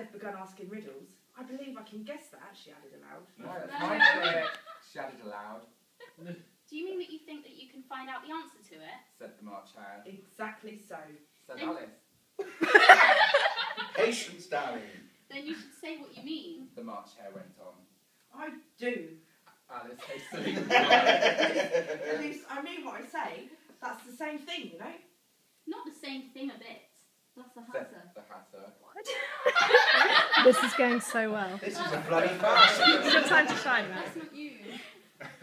they've begun asking riddles, I believe I can guess that, she added aloud. No, that's quite clear, she added aloud. Do you mean that you think that you can find out the answer to it? Said the March Hare. Exactly so. Said Alice. Patience, darling. Then you should say what you mean. The March Hare went on. I do. Alice hastily At least I mean what I say. That's the same thing, you know? Not the same thing a bit. That's the said Hatter. the Hatter. This is going so well. This is a bloody farce. It's your time to shine, Matt. That's not you.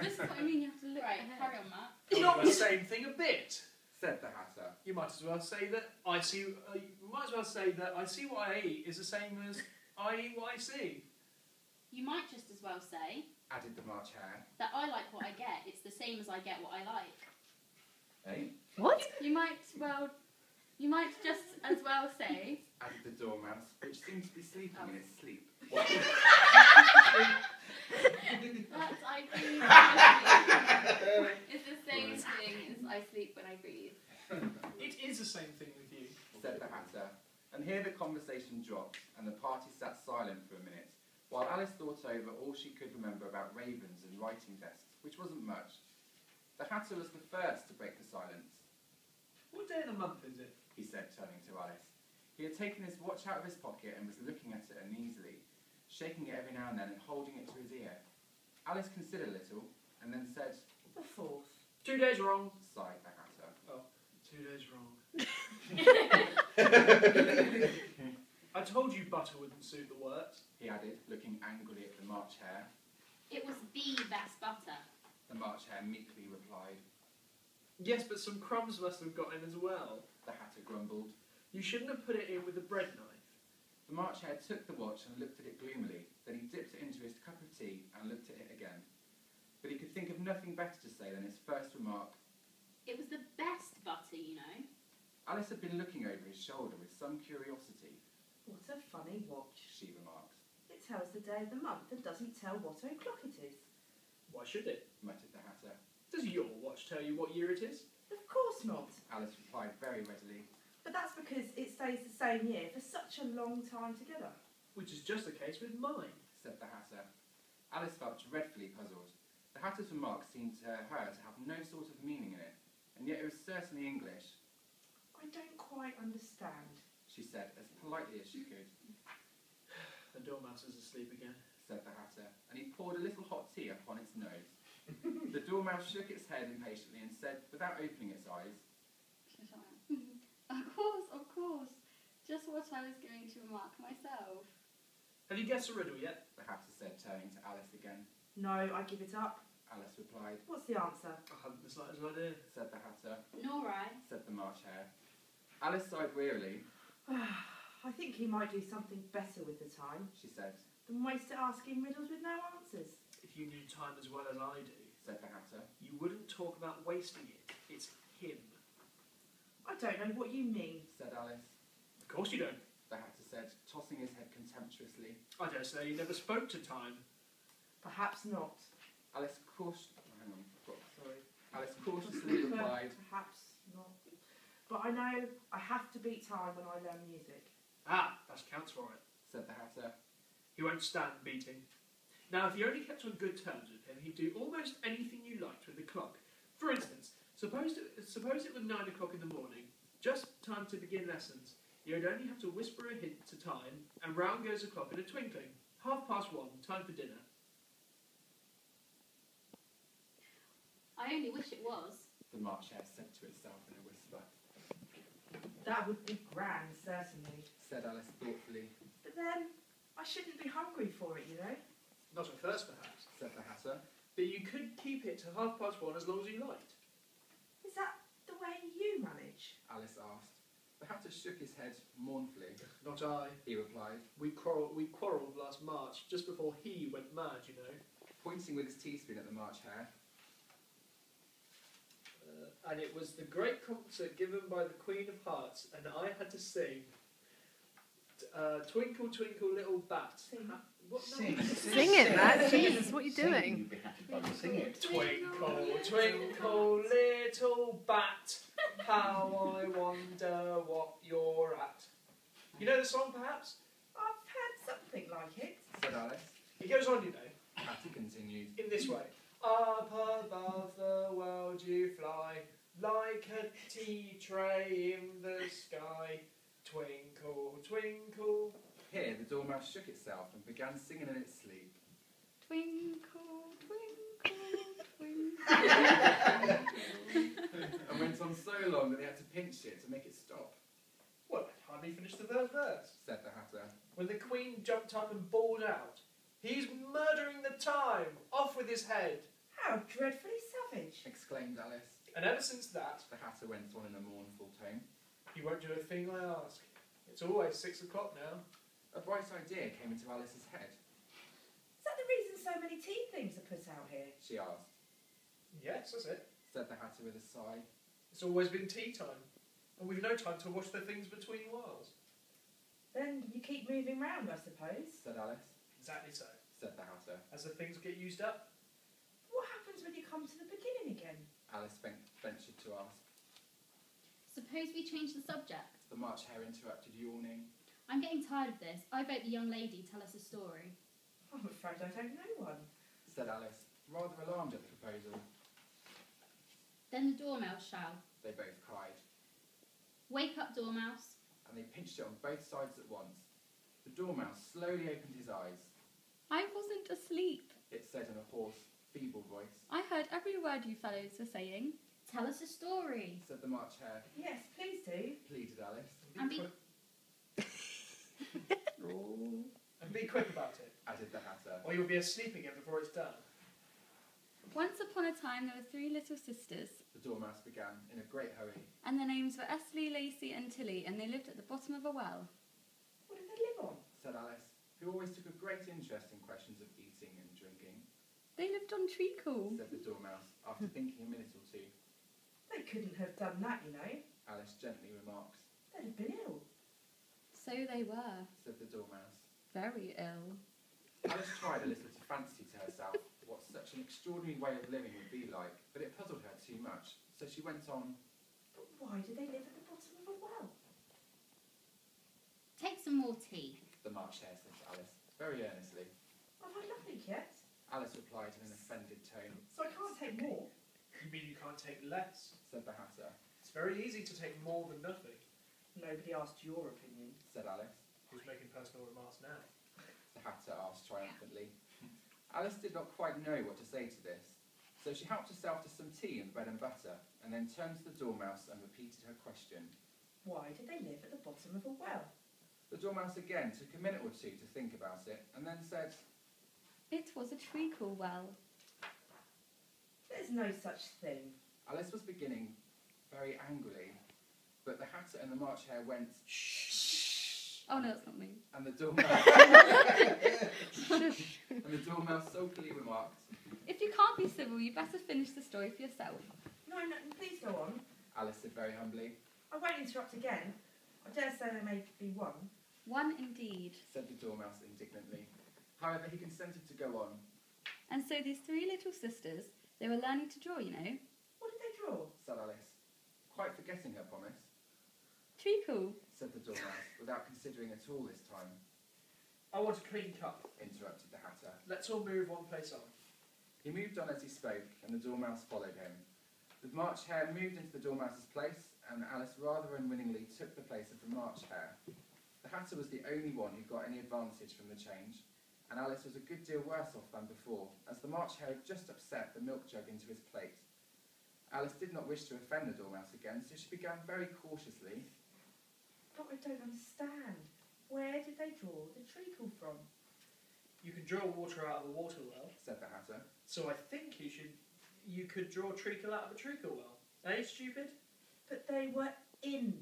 This is what I mean, you have to look right. Carry on, Matt. It's not the same thing a bit. Said the Hatter. You might as well say that I see. You might as well say that I see what I eat is the same as I eat what I see. You might just as well say Added the March Hare. that I like what I get. It's the same as I get what I like. Eh? What? You might just as well say. Added the Dormouse, which seemed to be sleeping in its sleep. That's I breathe. It's the same thing as I sleep when I breathe. It is the same thing with you. Said the Hatter. And here the conversation dropped, and the party sat silent for a minute, while Alice thought over all she could remember about ravens and writing desks, which wasn't much. The Hatter was the first to break the silence. What day of the month is it? He said, turning to Alice. He had taken his watch out of his pocket and was looking at it uneasily, shaking it every now and then and holding it to his ear. Alice considered a little, and then said, The 4th. 2 days wrong. sighed the Hatter. Oh, 2 days wrong. I told you butter wouldn't suit the works. He added, looking angrily at the March Hare. It was the best butter. The March Hare meekly replied. Yes, but some crumbs must have got in as well. The Hatter grumbled. You shouldn't have put it in with a bread knife. The March Hare took the watch and looked at it gloomily. Then he dipped it into his cup of tea and looked at it again. But he could think of nothing better to say than his first remark. It was the best butter, you know. Alice had been looking over his shoulder with some curiosity. What a funny watch. She remarked. It tells the day of the month and doesn't tell what o'clock it is. Why should it? Muttered the Hatter. Does your watch tell you what year it is? Of course not. Alice replied very readily. But that's because it stays the same year for such a long time together. Which is just the case with mine. Said the Hatter. Alice felt dreadfully puzzled. The Hatter's remark seemed to her to have no sort of meaning in it, and yet it was certainly English. I don't quite understand, She said, as politely as she could. The dormouse is asleep again. Said the Hatter, and he poured a little hot tea upon its nose. The Dormouse shook its head impatiently and said, without opening its eyes, Of course. Just what I was going to remark myself. Have you guessed the riddle yet? the Hatter said, turning to Alice again. No, I give it up. Alice replied. What's the answer? I haven't the slightest idea. Said the Hatter. Nor I. Said the March Hare. Alice sighed wearily. I think he might do something better with the time She said. than waste it asking riddles with no answers. If you knew time as well as I do, Said the Hatter. you wouldn't talk about wasting it. It's him. I don't know what you mean. Said Alice. Of course you don't. The Hatter said, tossing his head contemptuously. I dare say you never spoke to time. Perhaps not. Alice cautiously replied. Perhaps not. But I know I have to beat time when I learn music. Ah, that counts for it. Said the Hatter. He won't stand beating. Now, if you only kept on good terms with him, he'd do almost anything you liked with the clock. For instance, suppose it was 9 o'clock in the morning, just time to begin lessons. You'd only have to whisper a hint to time, and round goes the clock in a twinkling. 1:30, time for dinner. I only wish it was. The March Hare said to itself in a whisper. That would be grand, certainly. Said Alice thoughtfully. But then, I shouldn't be hungry for it, you know. Not at first, perhaps. Said the Hatter. But you could keep it to 1:30 as long as you liked. Is that the way you manage? Alice asked. The Hatter shook his head mournfully. Not I. He replied, We quarrelled last March, just before he went mad, you know. pointing with his teaspoon at the March Hare. And it was the great concert given by the Queen of Hearts, and I had to sing Twinkle, Twinkle, Little Bat. Sing. What? Sing. Sing it, Matt. Jesus, what are you doing? You'd be happy by sing it. Twinkle, twinkle, little bat, how I wonder what you're at. You know the song, perhaps? I've heard Nothing like it. said Alice. It goes on, you know, The Hatter continued. in this way. Up above the world you fly, like a tea tray in the sky. Twinkle, twinkle. Here, the dormouse shook itself and began singing in its sleep. Twinkle, twinkle, twinkle. And went on so long that they had to pinch it to make it stop, Well, I hardly finished the first verse. said the Hatter. When the Queen jumped up and bawled out, "He's murdering the time! Off with his head!" How dreadfully savage. Exclaimed Alice. And ever since that, The Hatter went on in a mournful tone. he won't do a thing I ask. It's always 6 o'clock now. A bright idea came into Alice's head. Is that the reason so many tea things are put out here? She asked, Yes, that's it. said the Hatter with a sigh. It's always been tea time, and we've no time to wash the things between whiles. Then you keep moving round, I suppose. Said Alice, Exactly so. said the Hatter. As the things get used up, What happens when you come to the beginning again? Alice ventured to ask. Suppose we change the subject. The March Hare interrupted, yawning. I'm getting tired of this. I vote the young lady tell us a story. I'm afraid I don't know one. Said Alice, rather alarmed at the proposal. Then the dormouse shall. They both cried, Wake up, dormouse. and they pinched it on both sides at once. The dormouse slowly opened his eyes. I wasn't asleep. It said in a hoarse, feeble voice. I heard every word you fellows were saying. Tell us a story. Said the March Hare, Yes, please do. pleaded Alice. And be- and be quick about it, Added the Hatter. or you'll be asleep again before it's done. Once upon a time there were 3 little sisters, The Dormouse began in a great hurry. and their names were Esli, Lacey and Tilly, and they lived at the bottom of a well. What did they live on? Said Alice, who always took a great interest in questions of eating and drinking. They lived on treacle. Said the Dormouse, after thinking a minute or two. They couldn't have done that, you know. Alice gently remarked. They'd have been ill. So they were. Said the Dormouse. Very ill. Alice tried a little to fancy to herself what such an extraordinary way of living would be like, but it puzzled her too much. So she went on. But why do they live at the bottom of a well? Take some more tea. The March Hare said to Alice, very earnestly. I've had nothing yet, Alice replied in an offended tone. so I can't take more. You mean you can't take less? Said the Hatter. It's very easy to take more than nothing. Nobody asked your opinion. Said Alice. Who's making personal remarks now? The Hatter asked triumphantly. Alice did not quite know what to say to this, so she helped herself to some tea and bread and butter, and then turned to the Dormouse and repeated her question. Why do they live at the bottom of a well? The Dormouse again took a minute or two to think about it, and then said, It was a treacle well. There's no such thing. Alice was beginning very angrily, but the Hatter and the March Hare went, Oh no, that's not me. and the Dormouse, and the Dormouse sulkily remarked, If you can't be civil, you better finish the story for yourself. No, please go on. Alice said very humbly, I won't interrupt again. I dare say there may be one. One indeed. said the Dormouse indignantly. However, he consented to go on. And so these 3 little sisters, they were learning to draw, you know. What did they draw? Said Alice, quite forgetting her promise. Treacle. Said the Dormouse, without considering at all this time. I want a clean cup. Interrupted the Hatter. Let's all move one place on. He moved on as he spoke, and the Dormouse followed him. The March Hare moved into the Dormouse's place, and Alice rather unwillingly took the place of the March Hare. The Hatter was the only one who got any advantage from the change, and Alice was a good deal worse off than before, as the March Hare had just upset the milk jug into his plate. Alice did not wish to offend the Dormouse again, so she began very cautiously. But I don't understand. Where did they draw the treacle from? You can draw water out of a water well, Said the Hatter. so I think you could draw treacle out of a treacle well. Eh, stupid? But they were in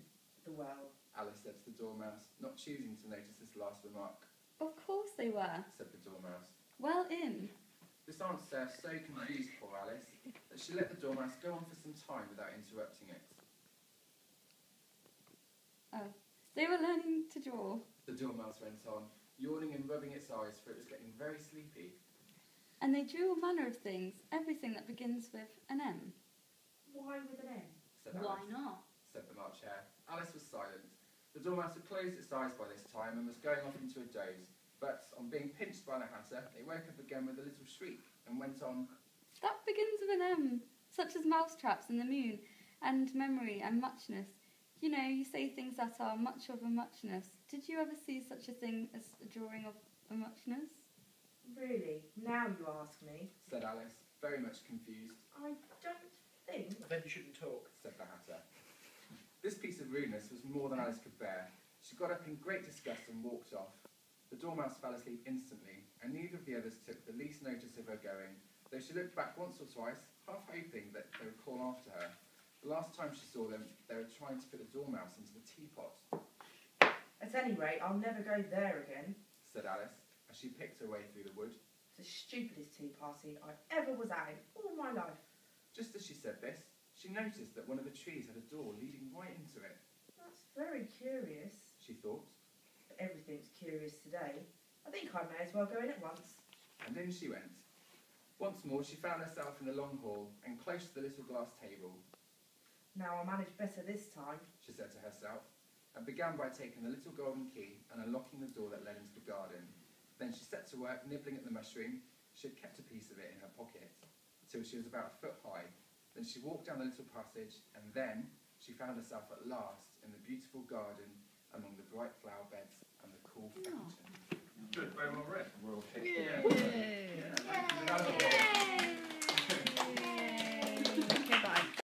the well. Alice said to the Dormouse, not choosing to notice this last remark. Of course they were. Said the Dormouse. Well in. This answer so confused poor Alice that she let the Dormouse go on for some time without interrupting it. Oh. They were learning to draw. The Dormouse went on, yawning and rubbing its eyes, for it was getting very sleepy. And they drew all manner of things, everything that begins with an M. Why with an N? Said Why Alice. not? Said the March Hare. Alice was silent. The Dormouse had closed its eyes by this time and was going off into a doze, but by the Hatter, it woke up again with a little shriek and went on. That begins with an M, such as mousetraps and the moon, and memory and muchness. You know, you say things that are much of a muchness. Did you ever see such a thing as a drawing of a muchness? Really? Now you ask me. Said Alice, very much confused. I don't think. Then you shouldn't talk. Said the Hatter. This piece of rudeness was more than Alice could bear. She got up in great disgust and walked off. The Dormouse fell asleep instantly, and neither of the others took the least notice of her going, though she looked back once or twice, half hoping that they would call after her. The last time she saw them, they were trying to put the Dormouse into the teapot. At any rate, I'll never go there again. Said Alice, as she picked her way through the wood. It's the stupidest tea party I ever was at in all my life. Just as she said this, she noticed that one of the trees had a door leading right into it. That's very curious. She thought, But everything's curious today. I think I may as well go in at once. and in she went. Once more she found herself in the long hall and close to the little glass table. Now I'll manage better this time. She said to herself, and began by taking the little golden key and unlocking the door that led into the garden. Then she set to work nibbling at the mushroom. She had kept a piece of it in her pocket, till she was about a foot high. Then she walked down the little passage, and then she found herself at last in the beautiful garden among the bright flower beds and the cool fountain. Good, very well read. Royal Yay.